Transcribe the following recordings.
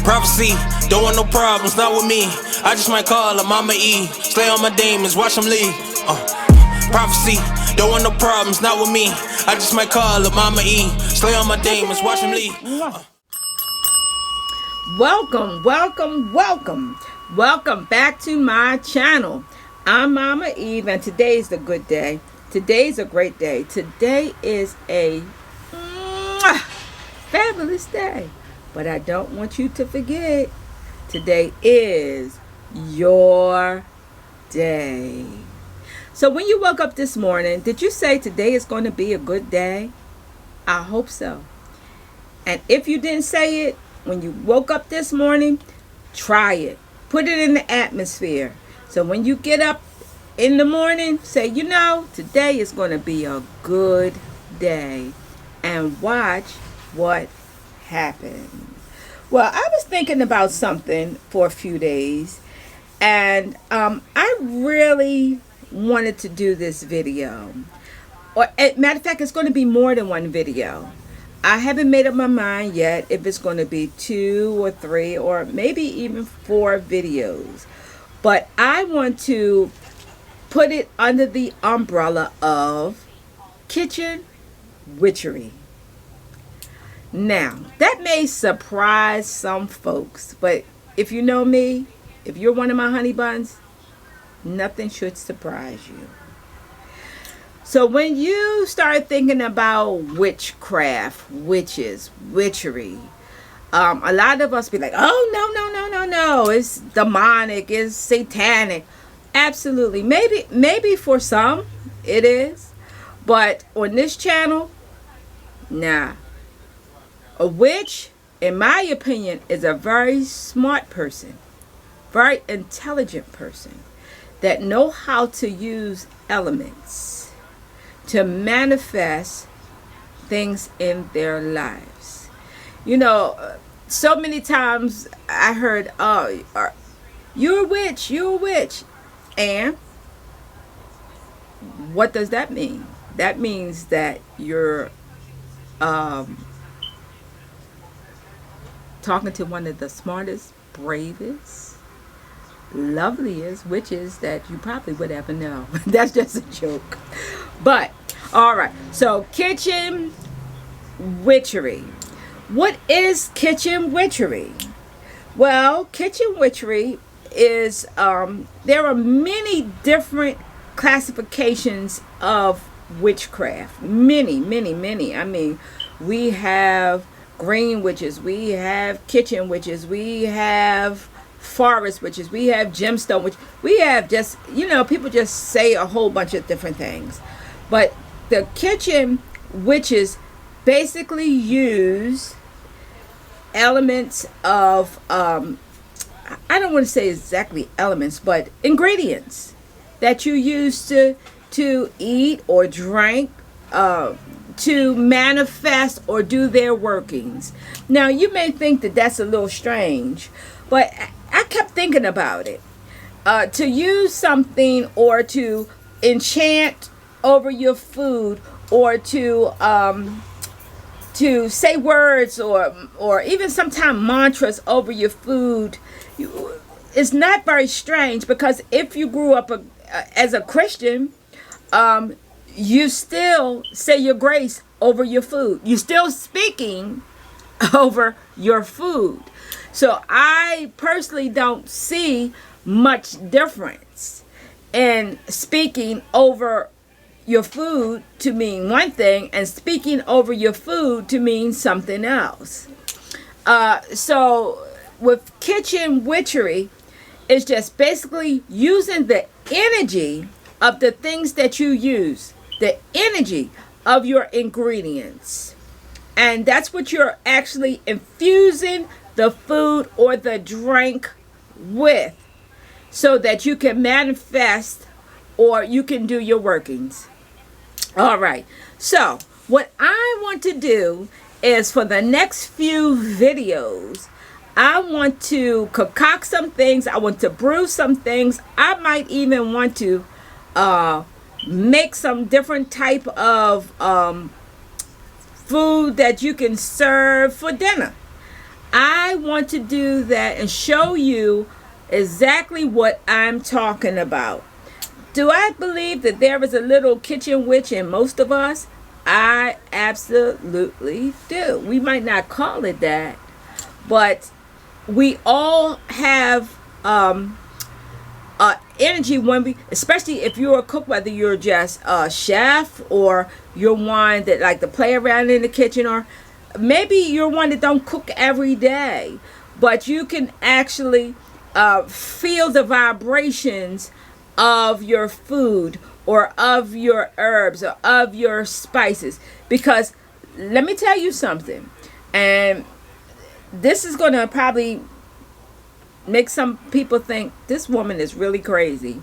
Prophecy, don't want no problems, not with me. I just might call her Mama E. Slay on my demons, watch them leave. Prophecy, don't want no problems, not with me. I just might call her Mama E. Slay on my demons, watch them leave. Welcome back to my channel. I'm Mama Eve, and today's a good day. Today's a great day. Today is a fabulous day. But I don't want you to forget, today is your day. So when you woke up this morning, did you say today is going to be a good day? I hope so. And if you didn't say it, when you woke up this morning, try it. Put it in the atmosphere. So when you get up in the morning, say, today is going to be a good day. And watch what happen. Well, I was thinking about something for a few days, and I really wanted to do this video. Or, matter of fact, it's going to be more than one video. I haven't made up my mind yet if it's going to be 2 or 3 or maybe even 4 videos. But I want to put it under the umbrella of kitchen witchery. Now, that may surprise some folks, but if you know me, if you're one of my honey buns, nothing should surprise you. So when you start thinking about witchcraft, witches, witchery, a lot of us be like, oh, no, it's demonic, it's satanic. Absolutely. Maybe for some it is, but on this channel, nah. A witch, in my opinion, is a very smart person, very intelligent person that know how to use elements to manifest things in their lives. So many times I heard, oh, you're a witch. And what does that mean? That means that you're talking to one of the smartest, bravest, loveliest witches that you probably would ever know. That's just a joke. But, all right. So, kitchen witchery. What is kitchen witchery? Well, kitchen witchery is, there are many different classifications of witchcraft. Many. I mean, we have green witches, we have kitchen witches, we have forest witches, we have gemstone witches, we have just, people just say a whole bunch of different things. But the kitchen witches basically use elements of, I don't want to say exactly elements, but ingredients that you use to eat or drink, to manifest or do their workings. Now, you may think that that's a little strange, but I kept thinking about it. To use something or to enchant over your food or to say words or even sometimes mantras over your food is not very strange, because if you grew up as a Christian, you still say your grace over your food. You're still speaking over your food. So I personally don't see much difference in speaking over your food to mean one thing and speaking over your food to mean something else. So with kitchen witchery, it's just basically using the energy of the things that you use, the energy of your ingredients. And that's what you're actually infusing the food or the drink with, so that you can manifest or you can do your workings. All right. So what I want to do is, for the next few videos, I want to concoct some things. I want to brew some things. I might even want to make some different type of food that you can serve for dinner. I want to do that and show you exactly what I'm talking about. Do I believe that there is a little kitchen witch in most of us? I absolutely do. We might not call it that, but we all have energy when we, especially if you're a cook, whether you're just a chef or you're one that like to play around in the kitchen, or maybe you're one that don't cook every day, but you can actually feel the vibrations of your food or of your herbs or of your spices. Because let me tell you something, and this is going to probably make some people think this woman is really crazy,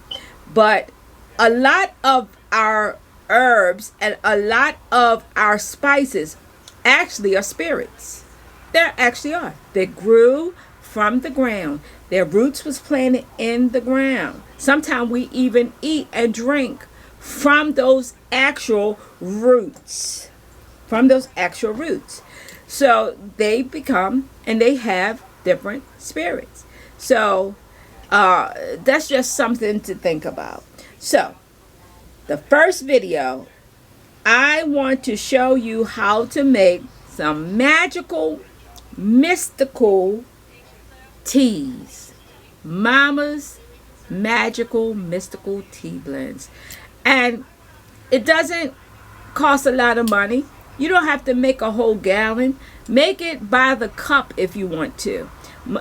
but a lot of our herbs and a lot of our spices actually are spirits. They actually are. They grew from the ground. Their roots was planted in the ground. Sometimes we even eat and drink from those actual roots. From those actual roots. So they become and they have different spirits. So that's just something to think about. So the first video, I want to show you how to make some magical, mystical teas. Mama's magical, mystical tea blends. And it doesn't cost a lot of money. You don't have to make a whole gallon. Make it by the cup if you want to.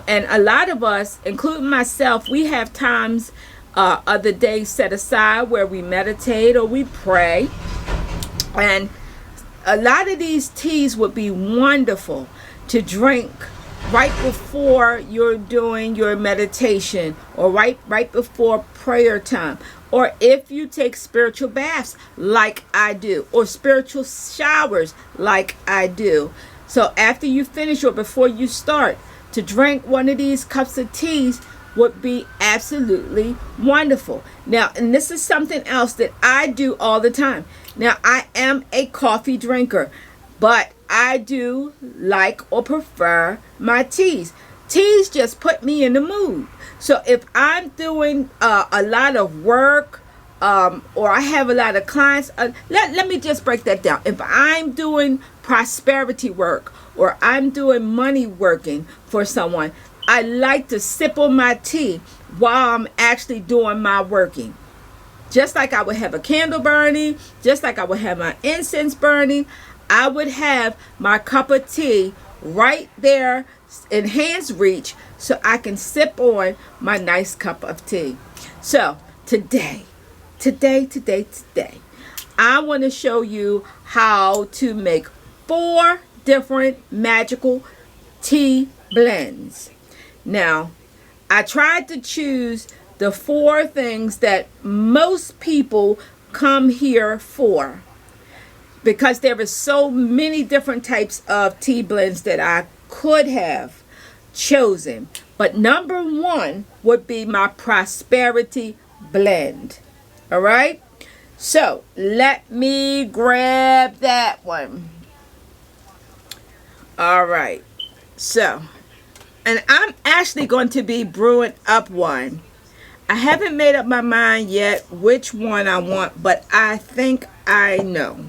And a lot of us, including myself, we have times of the day set aside where we meditate or we pray. And a lot of these teas would be wonderful to drink right before you're doing your meditation, or right before prayer time, or if you take spiritual baths like I do, or spiritual showers like I do. So after you finish or before you start, to drink one of these cups of teas would be absolutely wonderful. Now, and this is something else that I do all the time. Now, I am a coffee drinker, but I do like or prefer my teas. Teas just put me in the mood. So if I'm doing a lot of work, or I have a lot of clients, let me just break that down. If I'm doing prosperity work, or I'm doing money working for someone, I like to sip on my tea while I'm actually doing my working. Just like I would have a candle burning, just like I would have my incense burning, I would have my cup of tea right there in hand's reach so I can sip on my nice cup of tea. So today, I want to show you how to make 4 different magical tea blends. Now, I tried to choose the 4 things that most people come here for, because there is so many different types of tea blends that I could have chosen. But number 1 would be my prosperity blend. All right? So, let me grab that one. All right. So, and I'm actually going to be brewing up one. I haven't made up my mind yet which one I want, but I think I know.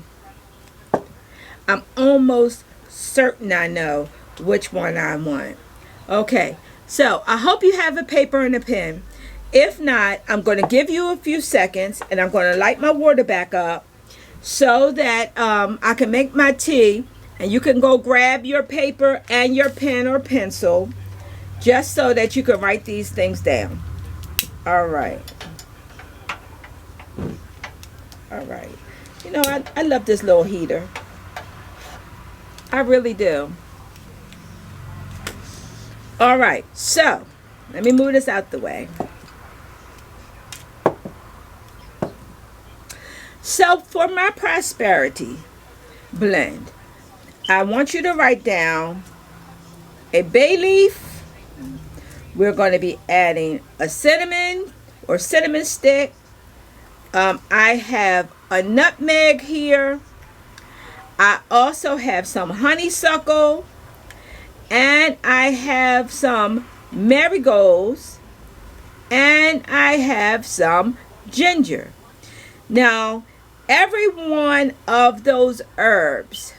I'm almost certain I know which one I want. Okay, so I hope you have a paper and a pen. If not, I'm going to give you a few seconds, and I'm going to light my water back up so that I can make my tea, and you can go grab your paper and your pen or pencil just so that you can write these things down. All right. All right. You know, I love this little heater. I really do. All right, so let me move this out the way. So for my prosperity blend, I want you to write down a bay leaf. We're going to be adding a cinnamon or cinnamon stick. I have a nutmeg here. I also have some honeysuckle, and I have some marigolds, and I have some ginger. Now, every one of those herbs,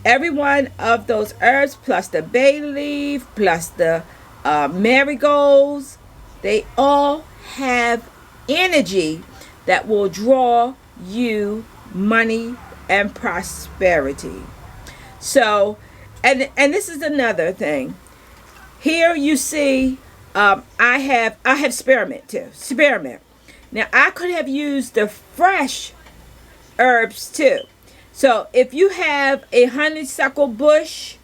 plus the bay leaf, plus the marigolds, they all have energy that will draw you money and prosperity. So, and this is another thing. Here you see, I have spearmint too. Spearmint. Now I could have used the fresh herbs too. So if you have a honeysuckle bush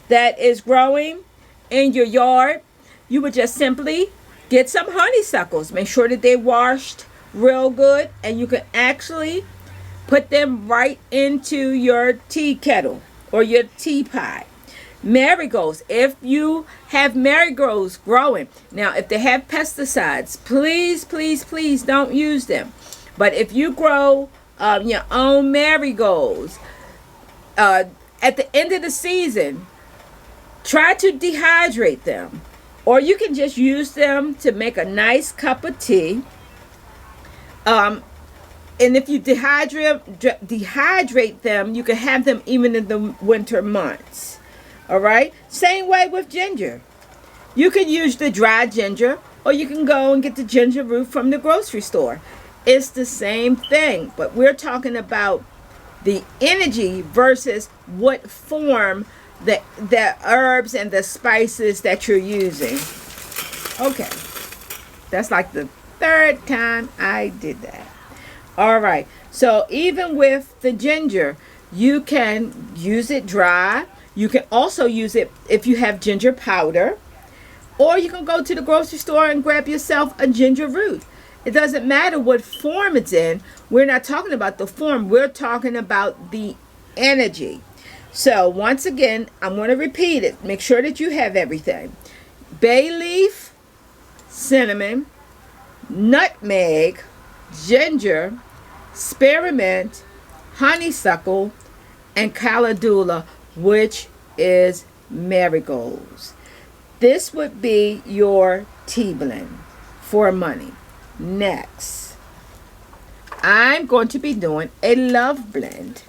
that is growing in your yard, you would just simply get some honeysuckles. Make sure that they washed real good, and you can actually put them right into your tea kettle or your teapot. Marigolds, if you have marigolds growing, now if they have pesticides, please don't use them. But if you grow your own marigolds, at the end of the season, try to dehydrate them, or you can just use them to make a nice cup of tea. And if you dehydrate them, you can have them even in the winter months. All right. Same way with ginger. You can use the dry ginger, or you can go and get the ginger root from the grocery store. It's the same thing, but we're talking about the energy versus what form the herbs and the spices that you're using. Okay. That's like the third time I did that. All right. So even with the ginger, you can use it dry. You can also use it if you have ginger powder, or you can go to the grocery store and grab yourself a ginger root. It doesn't matter what form it's in. We're not talking about the form. We're talking about the energy. So once again, I'm going to repeat it. Make sure that you have everything. Bay leaf, cinnamon, nutmeg, ginger, spearmint, honeysuckle, and calendula, which is marigolds. This would be your tea blend for money. Next, I'm going to be doing a love blend.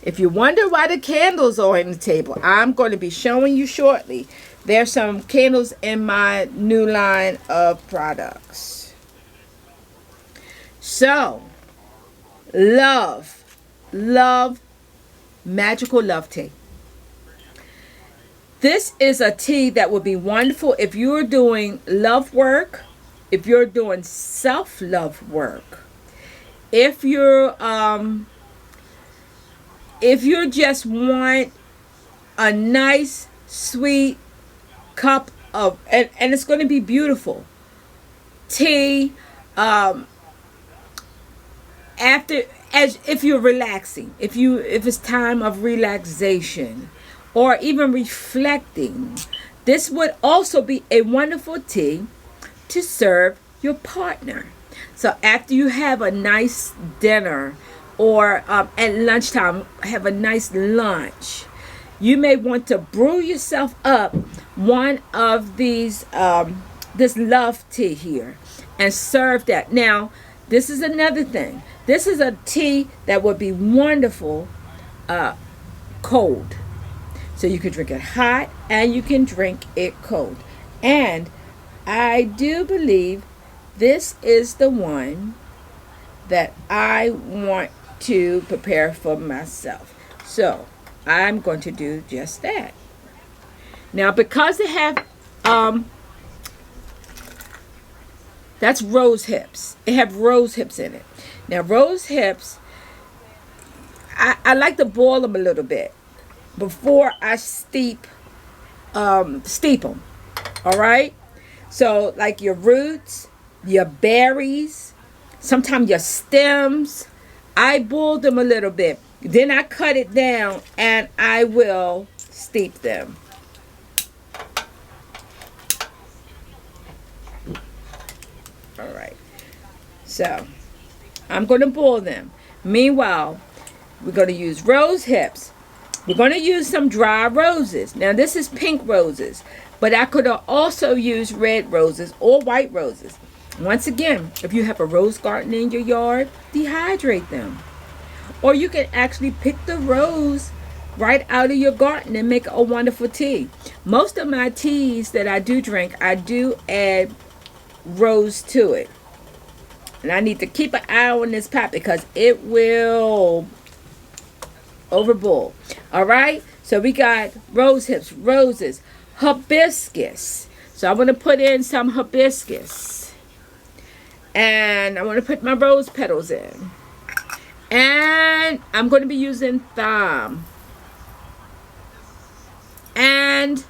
If you wonder why the candles are on the table, I'm going to be showing you shortly. There's some candles in my new line of products. So, love, magical love tea. This is a tea that would be wonderful if you're doing love work, if you're doing self-love work, if you just want a nice, sweet cup of, and it's going to be beautiful tea, if you're relaxing, if it's time of relaxation, or even reflecting. This would also be a wonderful tea to serve your partner. So after you have a nice dinner, or at lunchtime have a nice lunch, you may want to brew yourself up one of these this love tea here and serve that. Now this is another thing. This is a tea that would be wonderful cold. So you can drink it hot and you can drink it cold. And I do believe this is the one that I want to prepare for myself. So I'm going to do just that. Now because they have that's rose hips. It have rose hips in it. Now rose hips, I like to boil them a little bit before I steep them. All right. So like your roots, your berries, sometimes your stems, I boil them a little bit. Then I cut it down and I will steep them. All right. So I'm going to boil them. Meanwhile, We're going to use rose hips. We're going to use some dry roses. Now this is pink roses, but I could also use red roses or white roses. Once again, if you have a rose garden in your yard, dehydrate them. Or you can actually pick the rose right out of your garden and make a wonderful tea. Most of my teas that I do drink, I do add rose to it. And I need to keep an eye on this pot because it will overboil. All right, so we got rose hips, roses, hibiscus. So I'm going to put in some hibiscus. And I want to put my rose petals in. And I'm going to be using thyme. And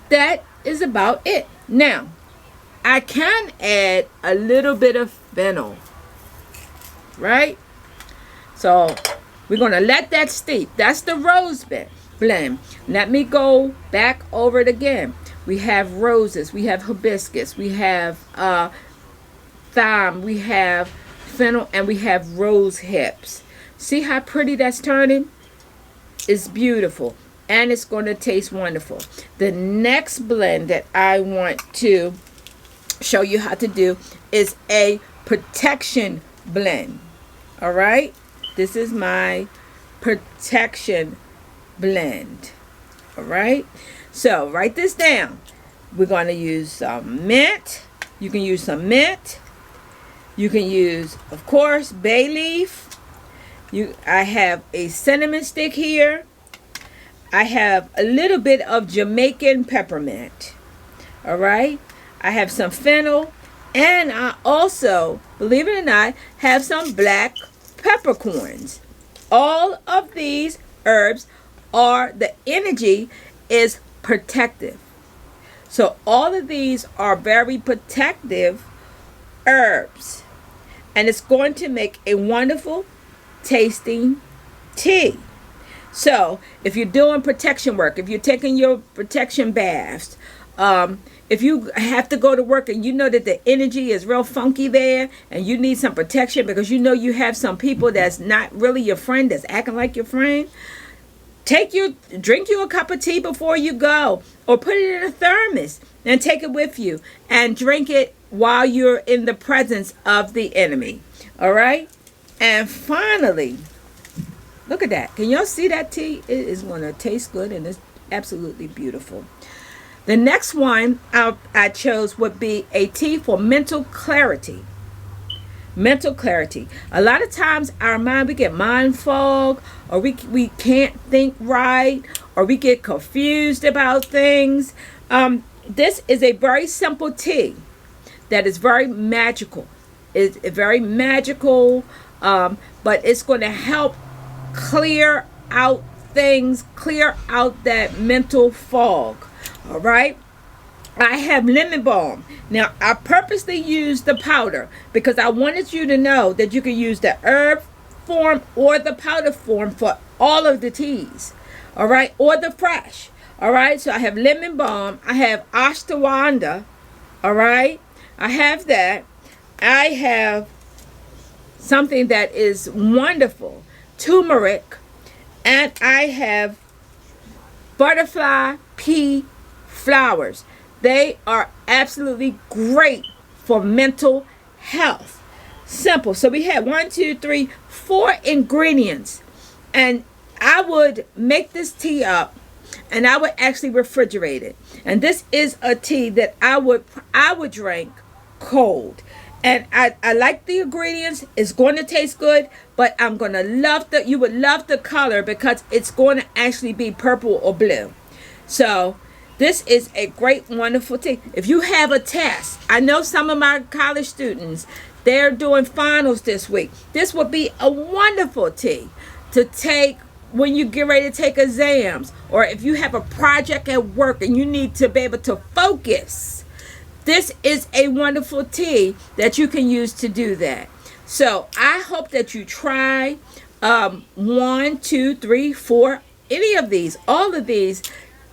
that is about it. Now, I can add a little bit of fennel. Right? So, we're going to let that steep. That's the rose blend. Let me go back over it again. We have roses. We have hibiscus. We have thyme. We have fennel. And we have rose hips. See how pretty that's turning? It's beautiful. And it's going to taste wonderful. The next blend that I want to show you how to do is a protection blend. All right? This is my protection blend. All right? So, write this down. We're going to use some mint. You can use some mint. You can use, of course, bay leaf. I have a cinnamon stick here. I have a little bit of Jamaican peppermint. All right? I have some fennel. And I also, believe it or not, have some black peppercorns. All of these herbs the energy is protective. So all of these are very protective herbs. And it's going to make a wonderful tasting tea. So if you're doing protection work, if you're taking your protection baths, if you have to go to work and you know that the energy is real funky there and you need some protection because you know you have some people that's not really your friend, that's acting like your friend, drink you a cup of tea before you go, or put it in a thermos and take it with you and drink it while you're in the presence of the enemy. All right? And finally, look at that. Can y'all see that tea? It is going to taste good and it's absolutely beautiful. The next one I chose would be a tea for mental clarity. Mental clarity. A lot of times our mind, we get mind fog, or we can't think right, or we get confused about things. This is a very simple tea that is very magical. It's very magical, but it's going to help clear out things, clear out that mental fog. All right. I have lemon balm. Now, I purposely used the powder because I wanted you to know that you can use the herb form or the powder form for all of the teas. All right. Or the fresh. All right. So I have lemon balm. I have ashwagandha. All right. I have that. I have something that is wonderful. Turmeric. And I have butterfly pea flowers. They are absolutely great for mental health. Simple. So we have 4 ingredients. And I would make this tea up and I would actually refrigerate it. And this is a tea that I would drink cold. And I like the ingredients. It's going to taste good, but I'm going to you would love the color because it's going to actually be purple or blue. So this is a great, wonderful tea. If you have a test, I know some of my college students, they're doing finals this week. This would be a wonderful tea to take when you get ready to take exams, or if you have a project at work and you need to be able to focus. This is a wonderful tea that you can use to do that. So I hope that you try 1, 2, 3, 4, any of these, all of these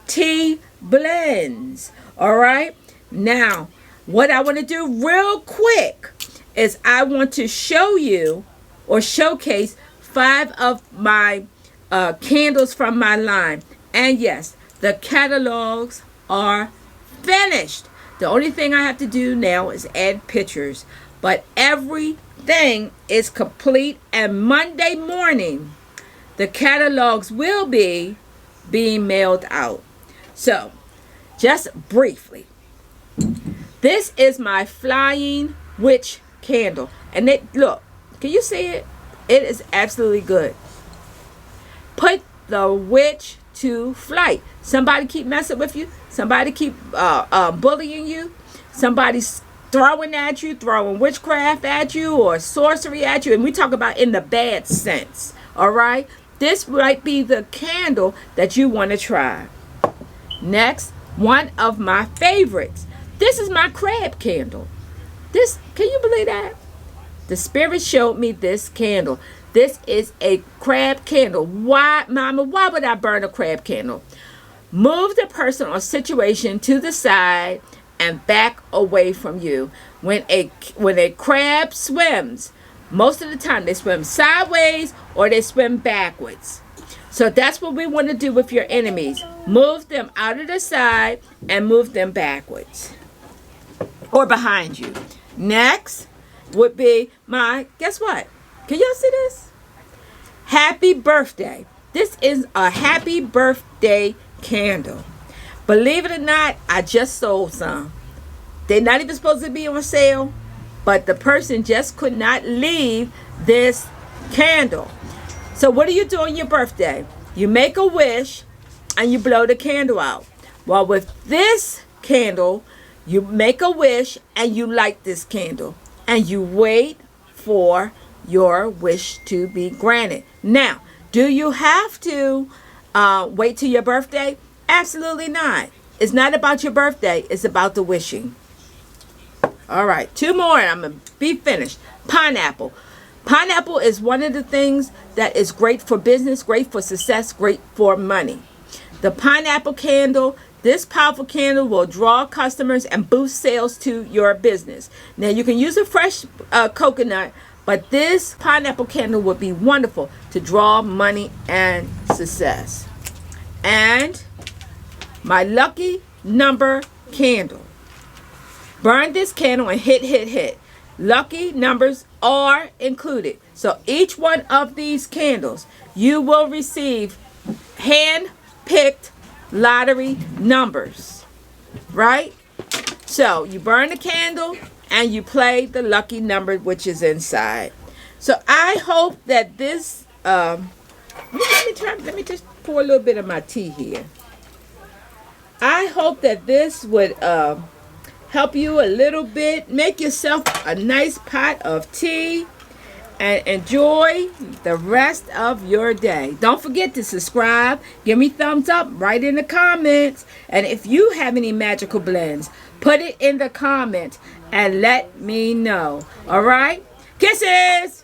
tea blends. All right. Now, what I want to do real quick is I want to show you or showcase 5 of my candles from my line. And yes, the catalogs are finished. The only thing I have to do now is add pictures. But everything is complete. And Monday morning, the catalogs will be being mailed out. So, just briefly, this is my flying witch candle. And look, can you see it? It is absolutely good. Put the witch to flight. Somebody keep messing with you. Somebody keep bullying you. Somebody's throwing at you, throwing witchcraft at you or sorcery at you. And we talk about in the bad sense. All right? This might be the candle that you want to try. Next, one of my favorites. This is my crab candle. This, can you believe that? The spirit showed me this candle. This is a crab candle. Why, Mama, why would I burn a crab candle? Move the person or situation to the side and back away from you. When a crab swims, most of the time they swim sideways or they swim backwards. So that's what we want to do with your enemies. Move them out of the side and move them backwards or behind you. Next would be my, guess what? Can y'all see this? Happy birthday. This is a happy birthday candle. Believe it or not, I just sold some. They're not even supposed to be on sale, but the person just could not leave this candle. So what do you do on your birthday? You make a wish and you blow the candle out. Well, with this candle, you make a wish and you light this candle and you wait for your wish to be granted. Now, do you have to wait till your birthday? Absolutely not. It's not about your birthday. It's about the wishing. All right, 2 more and I'm going to be finished. Pineapple. Pineapple is one of the things that is great for business, great for success, great for money. The pineapple candle, this powerful candle will draw customers and boost sales to your business. Now, you can use a fresh coconut, but this pineapple candle would be wonderful to draw money and success. And my lucky number candle. Burn this candle and hit. Lucky numbers are included. So each one of these candles, you will receive hand-picked lottery numbers. Right? So you burn the candle and you play the lucky number which is inside. So I hope that this let me just pour a little bit of my tea here. I hope that this would help you a little bit. Make yourself a nice pot of tea and enjoy the rest of your day. Don't forget to subscribe. Give me thumbs up right in the comments. And if you have any magical blends, put it in the comments and let me know. All right? Kisses!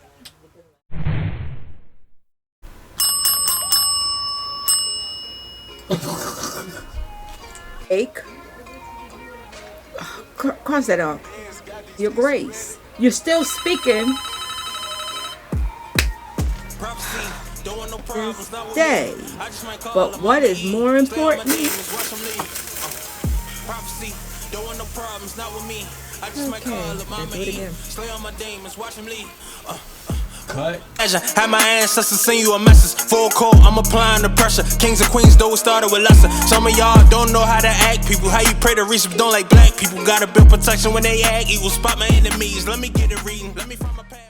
Cross that off. Your grace. You're still speaking this day. But what is more important? Cut. Had my ancestors send you a message. Full call, I'm applying the pressure. Kings and queens, though it started with lesser. Some of y'all don't know how to act people. How you pray to reach them, don't like black people. Gotta build protection when they act evil. Spot my enemies, let me get it reading. Let me find my past.